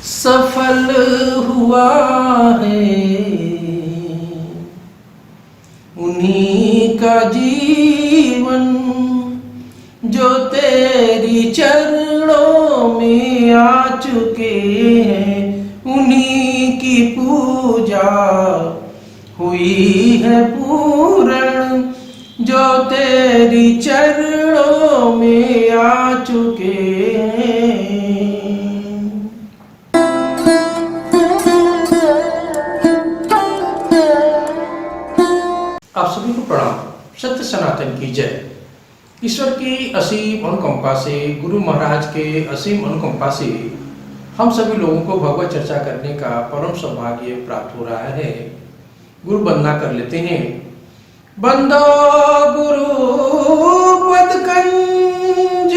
सफल हुआ है उन्हीं का जीवन जो तेरी चरणों में आ चुके हैं। उन्हीं की पूजा हुई है पूर्ण जो तेरी चरणों में आ चुके हैं। आप सभी को प्रणाम। सत्य सनातन की जय। ईश्वर की असीम अनुकंपा से, गुरु महाराज के असीम अनुकंपा से हम सभी लोगों को भगवत चर्चा करने का परम सौभाग्य प्राप्त हो रहा है। गुरु वंदना कर लेते हैं। बंदो गुरु पदकंज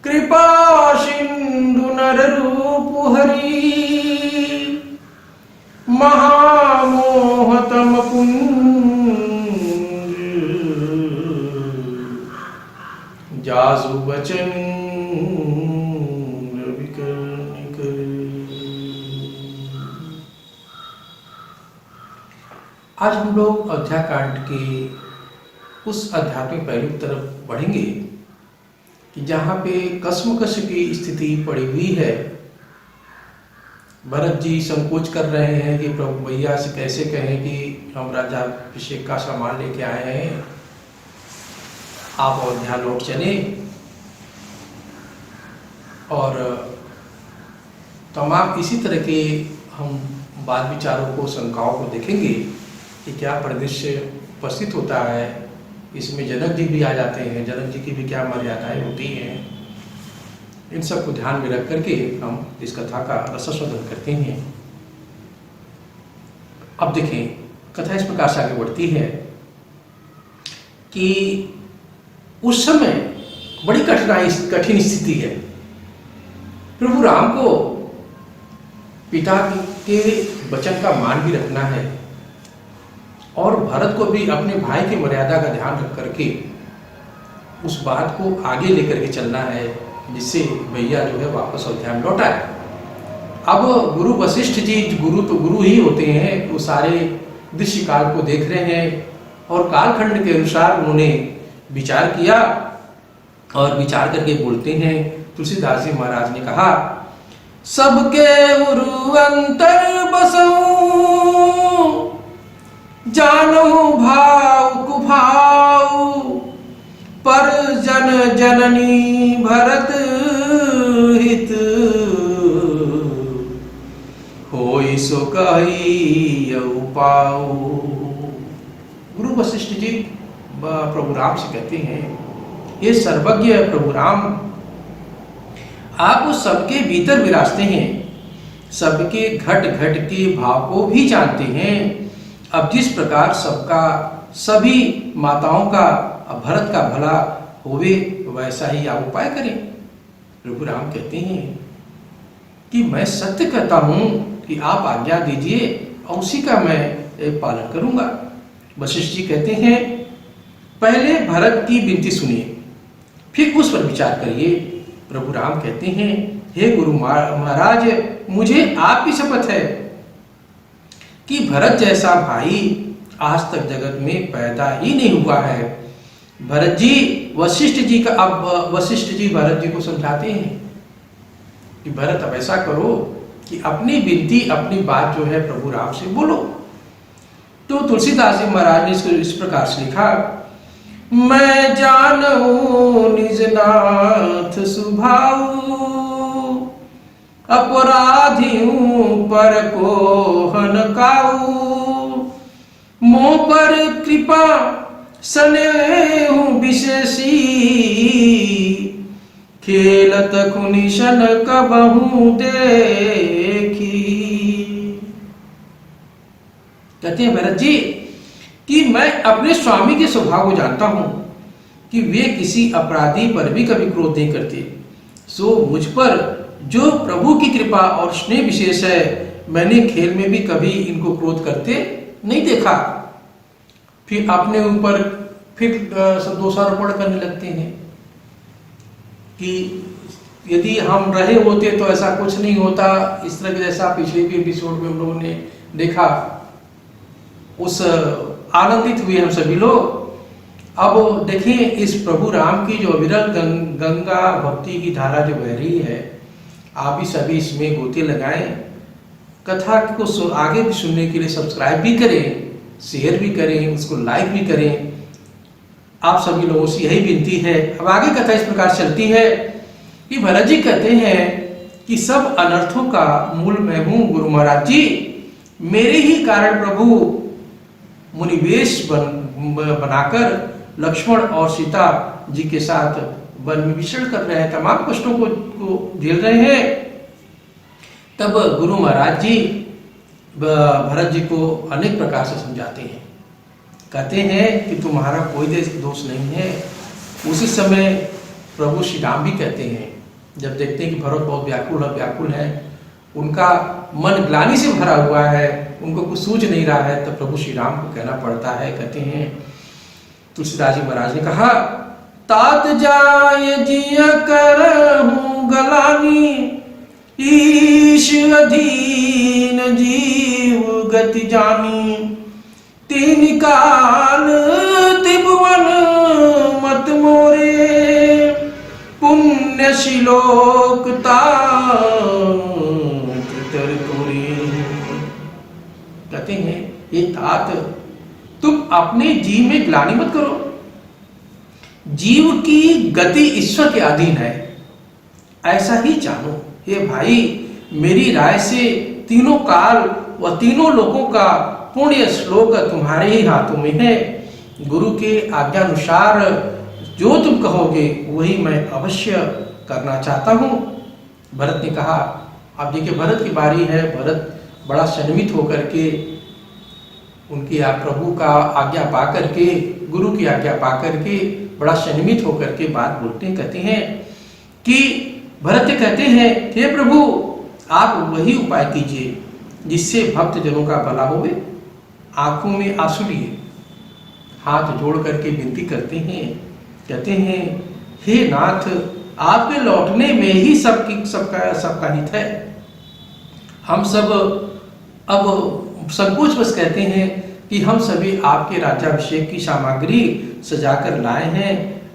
कृपा सिंधु नर रूप हरि महामोहतम पुंज जासु बचन आज हम लोग अयोध्या कांड के उस आध्यात्मिक पहलू की तरफ बढ़ेंगे कि जहाँ पे कश्मकश की स्थिति पड़ी हुई है। भरत जी संकोच कर रहे हैं कि प्रभु भैया से कैसे कहें कि हम राज्याभिषेक का सामान लेके आए हैं, आप अयोध्या लौट चले। और तमाम इसी तरह के हम बात विचारों को, शंकाओं को देखेंगे कि क्या परिदृश्य उपस्थित होता है। इसमें जनक जी भी आ जाते हैं, जनक जी की भी क्या मर्यादाएं होती हैं। इन सब को ध्यान में रख करके हम इस कथा का रसस्वादन करते हैं। अब देखें, कथा इस प्रकार से आगे बढ़ती है कि उस समय बड़ी कठिन स्थिति है। प्रभु राम को पिता के वचन का मान भी रखना है और भरत को भी अपने भाई की मर्यादा का ध्यान रख करके उस बात को आगे लेकर के चलना है, जिससे भैया जो है वापस अयोध्या में लौट आए। अब गुरु वशिष्ठ जी, गुरु तो गुरु ही होते हैं, वो सारे दृश्य काल को देख रहे हैं और कालखंड के अनुसार उन्होंने विचार किया और विचार करके बोलते हैं। तुलसीदास जी महाराज ने कहा, सबके उरु अंतर बसऊं जानो भाव कुभाव पर जन जननी भरत हित होई सो कही पाओ। गुरु वशिष्ठ जी प्रभु राम से कहते हैं, ये सर्वज्ञ प्रभु राम, आप सबके भीतर विराजते हैं, सबके घट घट के भाव को भी जानते हैं। अब जिस प्रकार सबका, सभी माताओं का, भरत का भला होवे, वैसा ही आप उपाय करें। प्रभु राम कहते हैं कि मैं सत्य कहता हूं कि आप आज्ञा दीजिए और उसी का मैं पालन करूंगा। वशिष्ठ जी कहते हैं, पहले भरत की विनती सुनिए, फिर उस पर विचार करिए। प्रभु राम कहते हैं, हे गुरु महाराज, मुझे आपकी शपथ है कि भरत जैसा भाई आज तक जगत में पैदा ही नहीं हुआ है। भरत जी वशिष्ठ जी का, अब वशिष्ठ जी भरत जी को समझाते हैं कि भरत अब ऐसा करो कि अपनी विनती, अपनी बात जो है प्रभु राम से बोलो। तो तुलसीदास जी महाराज ने इसको इस प्रकार से लिखा, मैं जानू निज नाथ सुभाऊ अपराधी हूँ पर को हनकाऊ मोह पर कृपा स्नेह विशेषी खेलत खुनिशन कबहू देखी। कहते हैं भरत जी कि मैं अपने स्वामी के स्वभाव को जानता हूं कि वे किसी अपराधी पर भी कभी क्रोध नहीं करते। सो मुझ पर जो प्रभु की कृपा और स्नेह विशेष है, मैंने खेल में भी कभी इनको क्रोध करते नहीं देखा। फिर अपने ऊपर फिर दोषारोपण करने लगते हैं कि यदि हम रहे होते तो ऐसा कुछ नहीं होता। इस तरह के जैसा पिछले भी एपिसोड में हम लोगों ने देखा, उस आनंदित हुए हम सभी लोग। अब देखिए इस प्रभु राम की जो अविरल गंगा भक्ति की धारा जो बह रही है, आप भी सभी इसमें गोते लगाएं। कथा को आगे भी सुनने के लिए सब्सक्राइब भी करें, शेयर भी करें, उसको लाइक भी करें। आप सभी लोगों से यही विनती है। अब आगे कथा इस प्रकार चलती है कि भरत जी कहते हैं कि सब अनर्थों का मूल मैं हूं गुरु महाराज जी। मेरे ही कारण प्रभु मुनिवेश बनाकर लक्ष्मण और सीता जी के साथ वन में विचरण कर रहे हैं, तमाम कष्टों को झेल रहे हैं। तब गुरु महाराज जी भरत जी को अनेक प्रकार से समझाते हैं, कहते हैं कि तुम्हारा कोई दोष नहीं है। उसी समय प्रभु श्री राम भी कहते हैं, जब देखते हैं कि भरत बहुत व्याकुल है, उनका मन ग्लानि से भरा हुआ है, उनको कुछ सूझ नहीं रहा है, तब प्रभु श्री राम को कहना पड़ता है। कहते हैं तुलसीदास जी महाराज ने कहा, तात जाय जिय करहूं गलानी, ईश अधीन जीव गति जानी, तीन काल त्रिभुवन मत मोरे, पुण्य शिलोक कहते हैं ये तात, तुम अपने जीव में ग्लानि मत करो। जीव की गति ईश्वर के अधीन है, ऐसा ही जानो। हे भाई, मेरी राय से तीनों काल व तीनों लोगों का पुण्य श्लोक तुम्हारे ही हाथों में है। गुरु के आज्ञानुसार जो तुम कहोगे वही मैं अवश्य करना चाहता हूं। भरत ने कहा। अब देखिए भरत की बारी है। भरत बड़ा संयमित होकर के उनकी प्रभु का आज्ञा पा करके, गुरु की आज्ञा पा करके बड़ा संयमित होकर के बात बोलते हैं। कहते हैं कि भरत कहते हैं, हे प्रभु आप वही उपाय कीजिए जिससे भक्त जनों का भला होवे। आंखों में आंसू लिए हाथ जोड़ करके विनती करते हैं। कहते हैं, हे नाथ, आपके लौटने में ही सबका हित है। हम सब अब संकोच बस कहते हैं कि हम सभी आपके राज्याभिषेक की सामग्री सजाकर लाए हैं।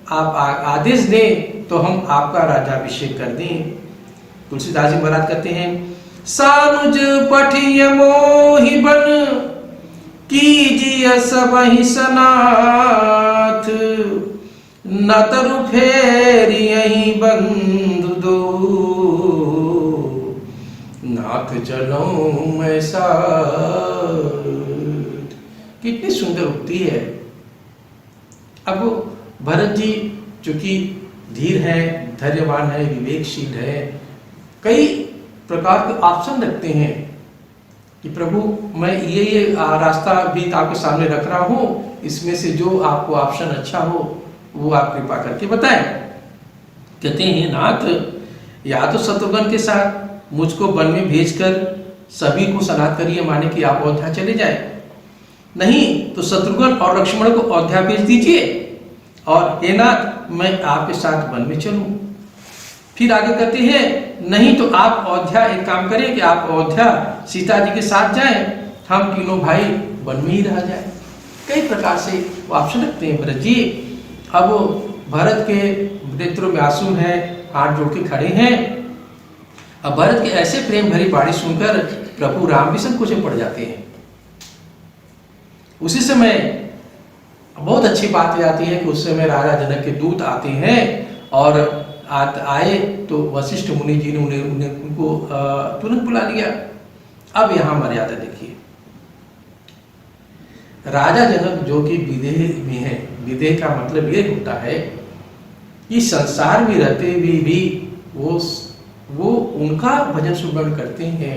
आप आदेश दें तो हम आपका राज्याभिषेक कर दें। तुलसीदास जी महाराज कहते हैं, सानुज पठिय मोहि बन, कीजिए सबहि सनाथ, न तरु फेरि यही बंधु दो, नाथ चलो मैं साथ। कितनी सुंदर उक्ति है। अब भरत जी चूंकि धीर है, धैर्यवान है, विवेकशील है, कई प्रकार के ऑप्शन रखते हैं कि प्रभु मैं ये रास्ता भी आपके सामने रख रहा हूं, इसमें से जो आपको ऑप्शन अच्छा हो वो आप कृपा करके बताएं। कहते हैं, नाथ या तो शत्रुघ्न के साथ मुझको वन में भेजकर सभी को सनात करिए, माने कि आप अयोध्या चले जाए, नहीं तो शत्रुघ्न और लक्ष्मण को अयोध्या भेज दीजिए, और हे नाथ मैं आपके साथ वन में चलूं। फिर आगे कहते हैं, नहीं तो आप अयोध्या एक काम करें कि आप अयोध्या सीता जी के साथ जाएं, हम तीनों भाई वन में ही रह जाएं। कई प्रकार से वो ऑप्शन रखते हैं भरत जी। अब भरत के नेत्रों में आंसू हैं, हाथ जोड़ के खड़े हैं। अब भरत के ऐसे प्रेम भरी बाणी सुनकर प्रभु राम भी संकोच में पड़ जाते हैं। उसी समय बहुत अच्छी बात आती है कि उस समय राजा जनक के दूत आते हैं, और आए तो वशिष्ठ मुनि जी ने उनको तुरंत बुला लिया। अब यहाँ मर्यादा देखिए, राजा जनक जो कि विदेह में है, विदेह का मतलब ये होता है कि संसार में रहते हुए भी वो उनका भजन सुमरण करते हैं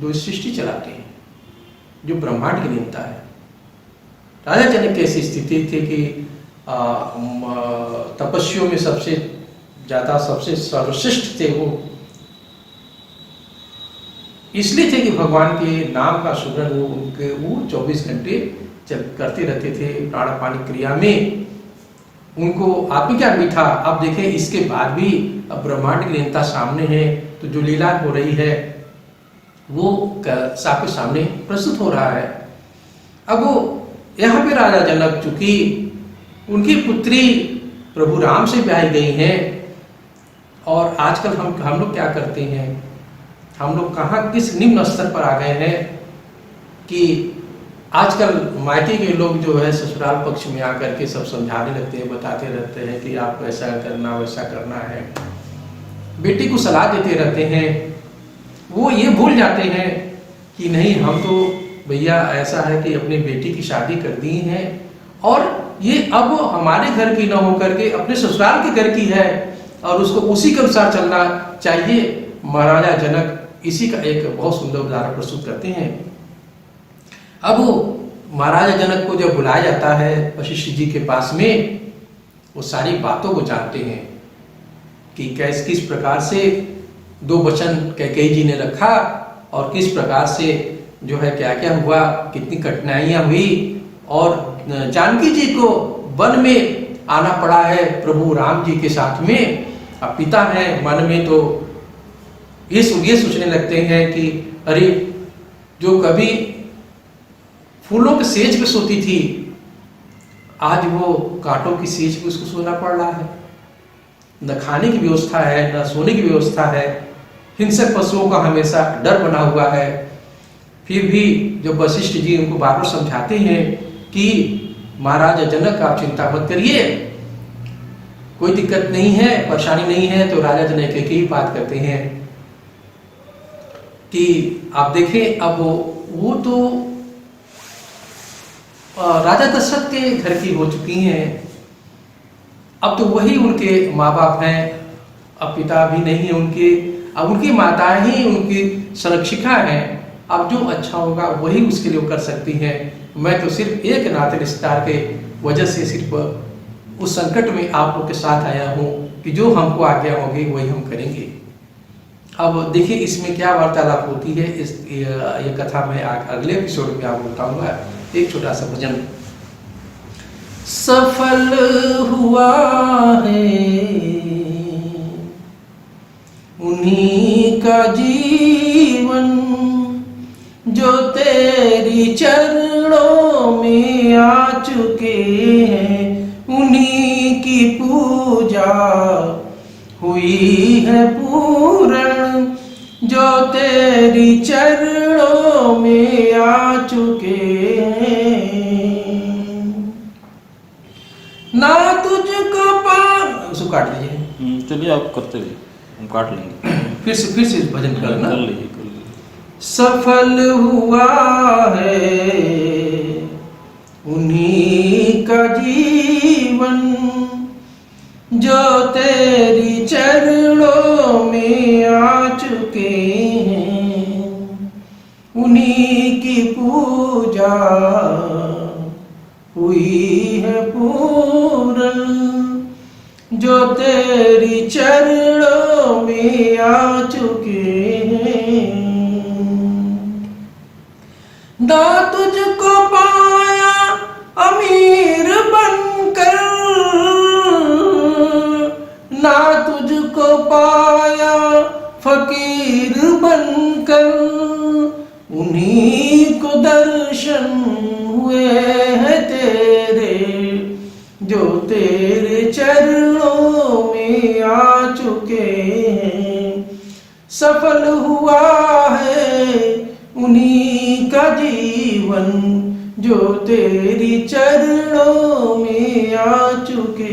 जो सृष्टि चलाते हैं, जो ब्रह्मांड की नियंता है। राजा जनक की ऐसी स्थिति थी कि तपस्वियों में सबसे ज्यादा, सबसे सर्वश्रेष्ठ थे वो, इसलिए थे कि भगवान के नाम का सुमरण वो 24 घंटे करते रहते थे। प्राण पानी क्रिया में उनको आत्मज्ञान भी था। अब देखें, इसके बाद भी ब्रह्मांड की लीनता सामने है, तो जो लीला हो रही है वो सबके सामने प्रस्तुत हो रहा है। अब वो यहाँ पे राजा जनक, चूंकि उनकी पुत्री प्रभु राम से ब्याही गई हैं, और आजकल हम लोग क्या करते हैं, हम लोग कहाँ किस निम्न स्तर पर आ गए हैं कि आजकल मायके के लोग जो है ससुराल पक्ष में आकर के सब समझाने लगते हैं, बताते रहते हैं कि आप ऐसा करना वैसा करना है, बेटी को सलाह देते रहते हैं। वो ये भूल जाते हैं कि नहीं, हम तो भैया ऐसा है कि अपनी बेटी की शादी कर दी है और ये अब हमारे घर की न होकर के अपने ससुराल के घर की है और उसको उसी के अनुसार चलना चाहिए। महाराजा जनक इसी का एक बहुत सुंदर उदाहरण प्रस्तुत करते हैं। अब महाराजा जनक को जब बुलाया जाता है वशिष्ठ जी के पास में, वो सारी बातों को जानते हैं कि किस प्रकार से दो वचन कैकेयी जी ने रखा और किस प्रकार से जो है क्या क्या हुआ, कितनी कठिनाइयां हुई, और जानकी जी को वन में आना पड़ा है प्रभु राम जी के साथ में। अब पिता है मन में तो ये सोचने लगते हैं कि अरे, जो कभी फूलों के सेज पे सोती थी, आज वो कांटों की सेज पे उसको सोना पड़ रहा है। न खाने की व्यवस्था है, न सोने की व्यवस्था है, हिंसक पशुओं का हमेशा डर बना हुआ है। फिर भी जब वशिष्ठ जी उनको बार बार समझाते हैं कि महाराजा जनक आप चिंता मत करिए, कोई दिक्कत नहीं है, परेशानी नहीं है, तो राजा जनक एक ही बात करते हैं कि आप देखें, अब वो तो राजा दशरथ के घर की हो चुकी हैं, अब तो वही उनके माँ बाप हैं, अब पिता भी नहीं है उनके, अब उनकी माताएं ही उनकी संरक्षिका हैं। अब जो अच्छा होगा वही उसके लिए कर सकती हैं। मैं तो सिर्फ एक नाते रिश्तेदार के वजह से सिर्फ उस संकट में आप लोग के साथ आया हूँ कि जो हमको आज्ञा होगी वही हम करेंगे। अब देखिए इसमें क्या वार्तालाप होती है, ये कथा मैं अगले एपिसोड में आपको बताऊंगा। एक छोटा सा भजन। सफल हुआ है उन्हीं का जीवन जो तेरी चरणों में आ चुके हैं, उन्हीं की पूजा हुई है पूर्ण जो तेरी चरणों में आ चुके हैं। ना तुझको उसको काट दीजिए। चलिए आप करते रहिए, हम काट लेंगे। फिर से भजन करना। कर लीजिए। सफल हुआ है उन्हीं का जीवन जो तेरी चरणों में आ चुके हैं, उन्हीं की पूजा हुई है पूर्ण जो तेरी चरणों में आ चुके हैं। ना तुझको पाया अमीर बनकर, ना तुझको पाया फकीर बनकर, उन्हीं को दर्शन हुए हैं तेरे जो तेरे चरणों में आ चुके हैं। सफल हुआ है उन्हीं का जीवन जो तेरी चरणों में आ चुके